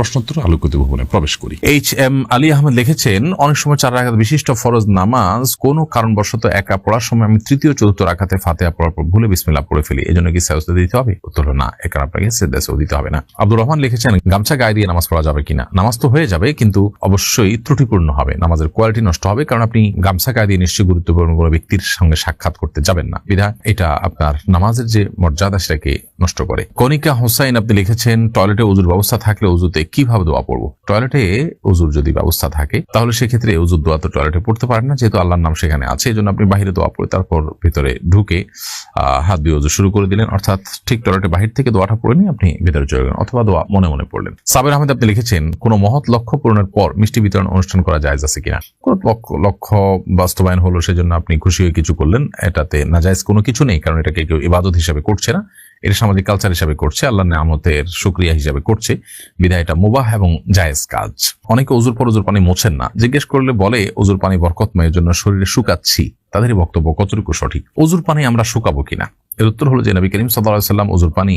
প্রশ্নোত্তর আলোকিত ভবনে প্রবেশ করি। HM আলী আহমেদ লিখেছেন, অনেক সময় 4 রাকাত বিশিষ্ট ফরজ নামাজ কোনো কারণবশত একা পড়ার সময় আমি তৃতীয় চতুর্থ রাকাতে ফাতিহা পড়ার পর ভুলে বিসমিল্লাহ পড়ে ফেলি, এজন্য কি সাজদা দিতে হবে? উত্তর হলো না, এ কারণে আপনাকে সাজদা দিতে হবে না। আব্দুর রহমান লিখেছেন, গামছা গায়ে দিয়ে নামাজ পড়া যাবে কিনা? নামাজ তো হয়ে যাবে, কিন্তু অবশ্যই ত্রুটিপূর্ণ হবে, নামাজের কোয়ালিটি নষ্ট হবে, কারণ আপনি গামছা গায়ে দিয়ে নিশ্চয়ই গুরুত্বপূর্ণ কোনো ব্যক্তির সঙ্গে সাক্ষাৎ করতে যাবেন না, বিধায় এটা আপনার নামাজের যে মর্যাদা সেটাকে নষ্ট করে। কনিকা হোসাইন আপনি লিখেছেন, টয়লেটে উজুর ব্যবস্থা থাকলে উজুতে কিভাবে দোয়া পড়বো? টয়লেটে উজুর যদি ব্যবস্থা থাকে তাহলে সেক্ষেত্রে উজুর দোয়া তো টয়লেটে পড়তে পারেন না, যেহেতু আল্লাহর নাম সেখানে আছে, এই জন্য আপনি বাহিরে দোয়া পড়ে তারপর ভিতরে ঢুকে হাত দিয়ে উজু শুরু করে দিলেন, অর্থাৎ ঠিক টয়লেটে বাহির থেকে দোয়াটা পড়ে নিয়ে আপনি ভিতরে চলে গেলেন, অথবা দোয়া মনে মনে পড়লেন। সাবের আহমেদ আপনি লিখেছেন, কোন মহৎ লক্ষ্য পূরণের পর মিষ্টি বিতরণ অনুষ্ঠান করা জায়েজ আছে কিনা? কোন লক্ষ্য বাস্তবায়ন হলো সেজন্য আপনি খুশি হয়ে কিছু করলেন, এটাতে নাজায়েজ কোনো কিছু নেই, কারণ এটাকে কেউ ইবাদত হিসাবে করছে না, এটা সামাজিক কালচার হিসাবে করছে, আল্লাহর নিয়ামতের শুকরিয়া হিসাবে করছে, বিধায় এটা মুবাহ এবং জায়েজ কাজ। অনেকে ওযুর পর ওযুর পানি মোছেন না, জিজ্ঞেস করলে বলে ওযুর পানি বরকতময়, এর জন্য শরীরে শুকাচ্ছি। তাদেরই বক্তব্য কতটুকু সঠিক? ওযুর পানি আমরা শুকাবো কিনা? এর উত্তর হলো যে নবী করিম সাল্লাল্লাহু আলাইহি ওয়াসাল্লাম ওযুর পানি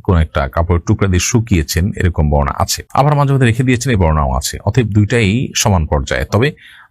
কোন একটা কাপড়ের টুকরা দিয়ে শুকিয়েছেন, এরকম বর্ণনা আছে, আবার মাঝে মাঝে রেখে দিয়েছেন, এই বর্ণনাও আছে। অতএব দুইটাই সমান পর্যায়ে, তবে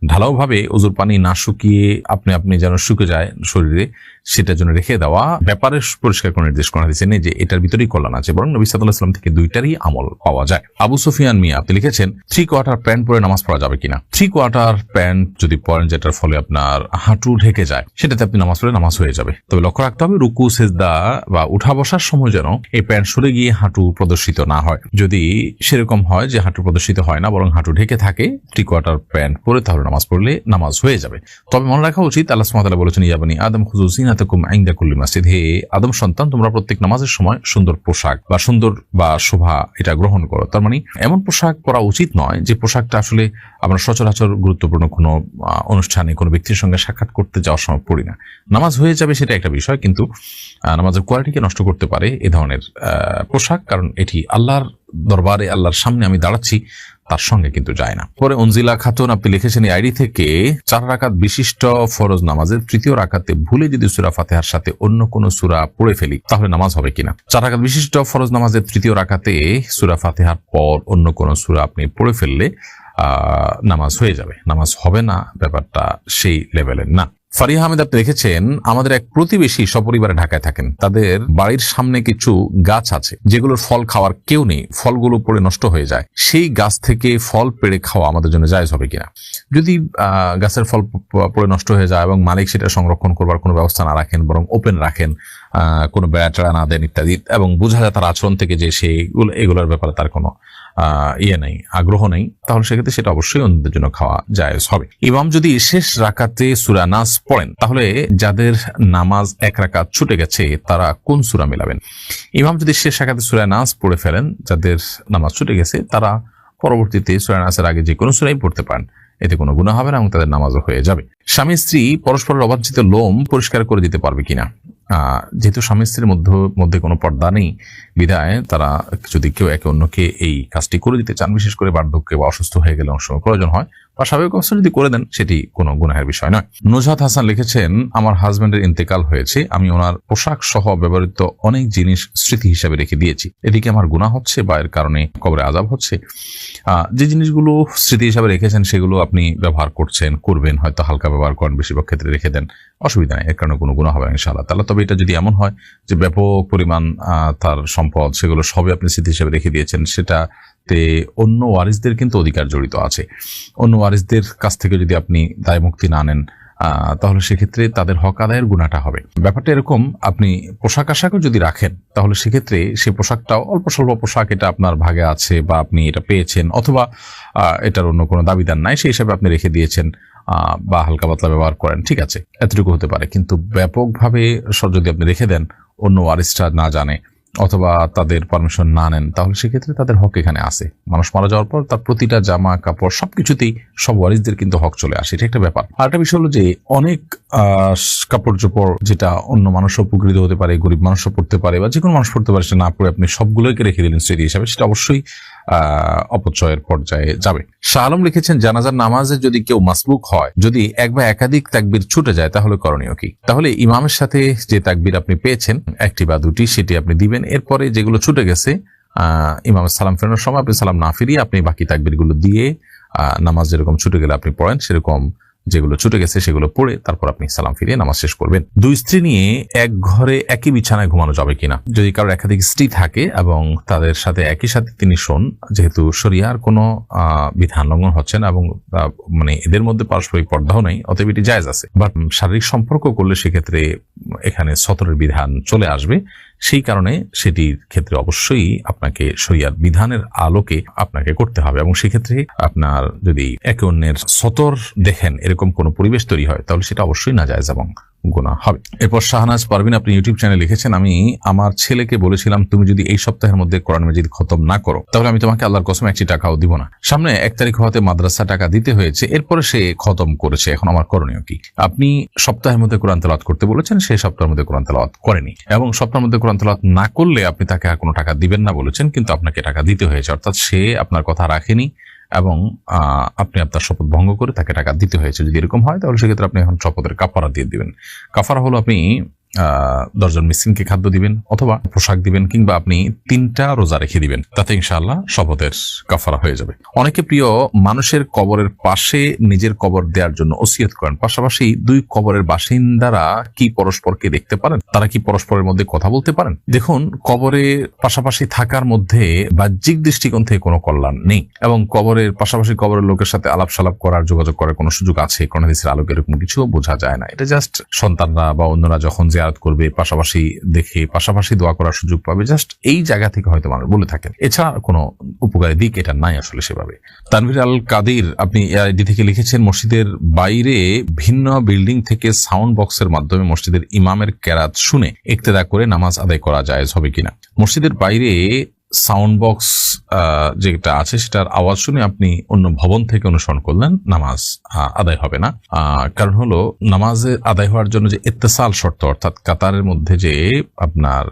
ঢালাও ভাবে ওযুর পানি না শুকিয়ে আপনি যেন শুকে যায় শরীরে, সেটার জন্য রেখে দেওয়া ব্যাপারে পরিষ্কার করে নির্দেশ করা হয়েছে যে এটার ভিতরেই কল্যাণ আছে, বরং নবী সাল্লাল্লাহু আলাইহি ওয়াসাল্লাম থেকে দুইটারই আমল পাওয়া যায়। আবু সুফিয়ান মিয়া আপনি লিখেছেন, 3 কোয়ার্টার প্যান্ট পরে নামাজ পড়া যাবে কিনা? 3 কোয়ার্টার প্যান্ট যদি পরেন যেটার ফলে আপনার হাঁটু ঢেকে যায়, সেটাতে আপনি নামাজ পড়ে নামাজ হয়ে যাবে, তবে লক্ষ্য রাখতে হবে রুকু সেজদা বা উঠা বসার সময় যেন এই প্যান্ট সরে গিয়ে হাঁটু প্রদর্শিত না হয়। যদি সেরকম হয় যে হাঁটু প্রদর্শিত হয় না, বরং হাঁটু ঢেকে থাকে, 3 কোয়ার্টার প্যান্ট পরে তাহলে নামাজ পড়লে নামাজ হয়ে যাবে। তবে মনে রাখা উচিত, আল্লাহ সুবহানাহু ওয়া তাআলা বলেছেন, ইয়া বানি আদম খুযু যিনাতাকুম ইনদা কুল্লি মাসজিদ, হে আদম সন্তান, তোমরা প্রত্যেক নামাজের সময় সুন্দর পোশাক বা সুন্দর বা শোভা এটা গ্রহণ করো। তার মানে এমন পোশাক পরা উচিত নয় যে পোশাকটা আসলে আমরা সচরাচর গুরুত্বপূর্ণ কোনো অনুষ্ঠানে কোনো ব্যক্তির সঙ্গে সাক্ষাৎ করতে যাওয়ার সময় পড়ি না। নামাজ হয়ে যাবে সেটা একটা বিষয়, কিন্তু নামাজের কোয়ালিটিকে নষ্ট করতে পারে এ ধরনের পোশাক, কারণ এটি আল্লাহর দরবারে, আল্লাহর সামনে আমি দাঁড়াচ্ছি, তার সঙ্গে কিন্তু যায় না। পরে অনজিলা খাতুন আপনি লিখেছেন, এই আইডি থেকে 4 রাকাত বিশিষ্ট ফরজ নামাজের তৃতীয় রাকাতে ভুলে যদি সূরা ফাতিহার সাথে অন্য কোনো সূরা পড়ে ফেলি তাহলে নামাজ হবে কিনা? 4 রাকাত বিশিষ্ট ফরজ নামাজের তৃতীয় রাকাতে সূরা ফাতিহার পর অন্য কোনো সূরা আপনি পড়ে ফেললে নামাজ হয়ে যাবে, নামাজ হবে না, ব্যাপারটা সেই লেভেলের না। ফারিহা আহমেদ আপনি দেখেছেন, আমাদের এক প্রতিবেশী সপরিবারে ঢাকায় থাকেন, তাদের বাড়ির সামনে কিছু গাছ আছে যেগুলোর ফল খাওয়ার কেউ নেই, ফলগুলো পড়ে নষ্ট হয়ে যায়, সেই গাছ থেকে ফল পেড়ে খাওয়া আমাদের জন্য জায়েজ হবে কিনা? যদি গাছের ফল পড়ে নষ্ট হয়ে যায় এবং মালিক সেটা সংরক্ষণ করবার কোনো ব্যবস্থা না রাখেন, বরং ওপেন রাখেন, কোনো বেড়া টেড়া না দেন ইত্যাদি, এবং বোঝা যায় তার আচরণ থেকে যে সে এগুলোর ব্যাপারে তার কোনো নেই, আগ্রহ নেই, তাহলে সেক্ষেত্রে সেটা অবশ্যই অন্যদের জন্য খাওয়া জায়েজ হবে। ইমাম যদি শেষ রাকাতে সূরা নাস পড়েন, তাহলে যাদের নামাজ 1 রাকাত ছুটে গেছে তারা কোন সূরা মিলাবেন? ইমাম যদি শেষ রাকাতে সূরা নাস পড়ে ফেলেন, যাদের নামাজ ছুটে গেছে তারা পরবর্তীতে সূরা নাসের আগে যে কোনো সূরাই পড়তে পারেন, এতে কোনো গুনাহ হবে না এবং তাদের নামাজও হয়ে যাবে। স্বামী স্ত্রী পরস্পরের অবাঞ্ছিত লোম পরিষ্কার করে দিতে পারবে কিনা? যেহেতু স্বামী স্ত্রীর মধ্যে কোনো পর্দা নেই, বিধায় তারা যদি কেউ একে অন্যকে এই কাজটি করে দিতে চান, বিশেষ করে বার্ধক্যে বা অসুস্থ হয়ে গেলে অনেক সময় প্রয়োজন হয়, বা স্বাভাবিক অবস্থা যদি করে দেন সেটি কোনো গুনাহের বিষয় নয়। নুজহাত হাসান লিখেছেন, আমার হাজবেন্ডের ইন্তেকাল হয়েছে, আমি ওনার পোশাক সহ ব্যবহৃত অনেক জিনিস স্মৃতি হিসাবে রেখে দিয়েছি, এদিকে আমার গুনাহ হচ্ছে বা এর কারণে কবরে আযাব হচ্ছে? যে জিনিসগুলো স্মৃতি হিসাবে রেখেছেন সেগুলো আপনি ব্যবহার করবেন, হয়তো হালকা ব্যবহার করেন, বেশিরভাগ ক্ষেত্রে রেখে দেন, অসুবিধা নেই, এর কারণে কোনো গুনাহ হবে না ইনশাআল্লাহ তাআলা। তবে এটা যদি এমন হয় যে ব্যাপক পরিমাণ তার সম্পদ সেগুলো সবই আপনি স্মৃতি হিসেবে রেখে দিয়েছেন, সেটাতে অন্য ওয়ারিসদের কিন্তু অধিকার জড়িত আছে, অন্য ওয়ারিসদের কাছ থেকে যদি আপনি দায় মুক্তি না নেন তাহলে সেক্ষেত্রে তাদের হক আদায়ের গুনাহটা হবে। ব্যাপারটা এরকম, আপনি পোশাক আশাকও যদি রাখেন তাহলে সেক্ষেত্রে সেই পোশাকটাও অল্প স্বল্প পোশাক, এটা আপনার ভাগে আছে বা আপনি এটা পেয়েছেন, অথবা এটার অন্য কোনো দাবিদার নাই, সেই হিসাবে আপনি রেখে দিয়েছেন বা হালকা পাতলা ব্যবহার করেন, ঠিক আছে, এতটুকু হতে পারে। কিন্তু ব্যাপকভাবে যদি আপনি রেখে দেন, অন্য ওয়ারিসরা না জানে অথবা তাদের পারমিশন না নেন, তাহলে সেক্ষেত্রে তাদের হক এখানে আসে। মানুষ মারা যাওয়ার পর তার প্রতিটা জামা কাপড় সবকিছুতেই সব ওয়ারিসদের কিন্তু হক চলে আসে, এটা একটা ব্যাপার। আর একটা বিষয় হলো যে অনেক কাপড় চোপড় যেটা অন্য মানুষও উপকৃত হতে পারে, গরিব মানুষও পড়তে পারে বা যে কোনো মানুষ পড়তে পারে, সেটা না পড়ে আপনি সবগুলোকে রেখে দিলেন স্মৃতি হিসাবে, সেটা অবশ্যই অপচয়ের পর্যায়ে যাবে। শাহ আলম লিখেছেন, জানাজার নামাজে যদি কেউ মাসবুক হয়, যদি এক বা একাধিক তাকবীর ছুটে যায় তাহলে করণীয় কি? তাহলে ইমামের সাথে যে তাকবীর আপনি পেয়েছেন, একটি বা দুটি, সেটি আপনি দিবেন, এরপরে যেগুলো ছুটে গেছে ইমামের সালাম ফেরানোর সময় আপনি সালাম না ফিরিয়ে আপনি বাকি তাকবীরগুলো দিয়ে নামাজ যেরকম ছুটে গেলে আপনি পড়েন সেরকম যেগুলো ছুটে গেছে সেগুলো পড়ে তারপর আপনি সালাম ফিরিয়ে নামাজ শেষ করবেন। দুই স্ত্রী নিয়ে এক ঘরে একই বিছানায় ঘুমানো যাবে কিনা? যদি কারোর একাধিক স্ত্রী থাকে এবং তাদের সাথে একই সাথে তিনি শোন, যেহেতু শরিয়ার কোনো বিধান লঙ্ঘন হচ্ছে না এবং মানে এদের মধ্যে পারস্পরিক পর্দাও নেই, অতএব এটি জায়েজ আছে। বাট শারীরিক সম্পর্ক করলে সেক্ষেত্রে এখানে সতরের বিধান চলে আসবে, সেই কারণে সেটির ক্ষেত্রে অবশ্যই আপনাকে শরিয়ার বিধানের আলোকে আপনাকে করতে হবে এবং সেক্ষেত্রে আপনার যদি একে অন্যের সতর দেখেন এরকম কোনো পরিবেশ তৈরি হয় তাহলে সেটা অবশ্যই নাজায়েজ এবং গুনাহ হবে। এরপর শাহনাজ পারভিন আপনি ইউটিউব চ্যানেলে লিখেছেন, আমি আমার ছেলেকে বলেছিলাম তুমি যদি এই সপ্তাহের মধ্যে কোরআন মাজিদ খতম না করো তাহলে আমি তোমাকে আল্লাহর কসম 1 টাকাও দিব না। সামনে 1 তারিখ হতে মাদ্রাসা টাকা দিতে হয়েছে, এরপরে সে খতম করেছে, এখন আমার করণীয় কি? আপনি সপ্তাহের মধ্যে কোরআন তেলাওয়াত করতে বলেছেন, সে সপ্তাহের মধ্যে কোরআন তেলাওয়াত করেনি এবং সপ্তাহের মধ্যে কোরআন তেলাওয়াত না করলে আপনি তাকে আর কোনো টাকা দিবেন না বলেছেন, কিন্তু আপনাকে টাকা দিতে হয়েছে, অর্থাৎ সে আপনার কথা রাখেনি এবং আপনি আপনার শপথ ভঙ্গ করে তাকে টাকা দিতে হয়েছে। যদি এরকম হয় তাহলে সেক্ষেত্রে আপনি এখন শপথের কাফারা দিয়ে দিবেন। কাফারা হলো আপনি 10 জন মিসকিনকে খাদ্য দিবেন অথবা পোশাক দিবেন কিংবা আপনি 3টা রোজা রেখে দিবেন, তাতে ইনশাআল্লাহ শপথের কাফারা হয়ে যাবে। অনেকে প্রিয় মানুষের কবরের পাশে নিজের কবর দেওয়ার জন্য ওসিয়ত করেন, পাশাপাশি 2 কবরের বাসিন্দারা কি পরস্পরকে দেখতে পারেন? তারা কি পরস্পরের মধ্যে কথা বলতে পারেন? দেখুন, কবরে পাশাপাশি থাকার মধ্যে বাহ্যিক দৃষ্টিকোণ থেকে কোনো কল্যাণ নেই এবং কবরের পাশাপাশি কবরের লোকের সাথে আলাপ সালাপ করার, যোগাযোগ করার কোনো সুযোগ আছে কোন হাদিসের আলোকে এরকম কিছু বোঝা যায় না। এটা জাস্ট সন্তানরা বা অন্যরা যখন জিয়ারত করবে পাশাপাশি দেখে পাশাপাশি দোয়া করার সুযোগ পাবে, জাস্ট এই জায়গা থেকে হয়তো মানুষ বলে থাকেন, এছাড়া কোনো উপকারী দিক এটা নাই আসলে সেভাবে। তানভীর আল কাদির আপনি এআইডি থেকে লিখেছেন, মসজিদের বাইরে ভিন্ন বিল্ডিং থেকে সাউন্ড বক্সের মাধ্যমে মসজিদের ইমামের কেরাত শুনে ইক্তেদা করে নামাজ আদায় করা জায়েজ হবে কিনা? মসজিদের বাইরে সাউন্ড বক্স যেটা আছে সেটার আওয়াজ শুনে আপনি অন্য ভবন থেকে অনুসরণ করলেন, নামাজ আদায় হবে না। কারণ হলো নামাজে আদায় হওয়ার জন্য যে ইত্তেসাল শর্ত, অর্থাৎ কাতারের মধ্যে যে আপনার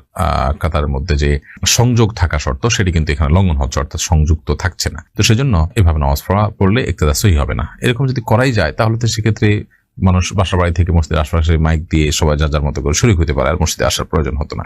কাতারের মধ্যে যে সংযোগ থাকা শর্ত, সেটি কিন্তু এখানে লঙ্ঘন হচ্ছে, অর্থাৎ সংযুক্ত থাকছে না। তো সেজন্য এভাবে নামাজ পড়লে ইক্তেদা সহি হবে না। এরকম যদি করাই যায় তাহলে তো সেক্ষেত্রে মানুষ বাসা বাড়ি থেকে মসজিদের আশপাশে মাইক দিয়ে সবাই যার যার মতো করে শরীক হতে পারে, আর মসজিদে আসার প্রয়োজন হতো না।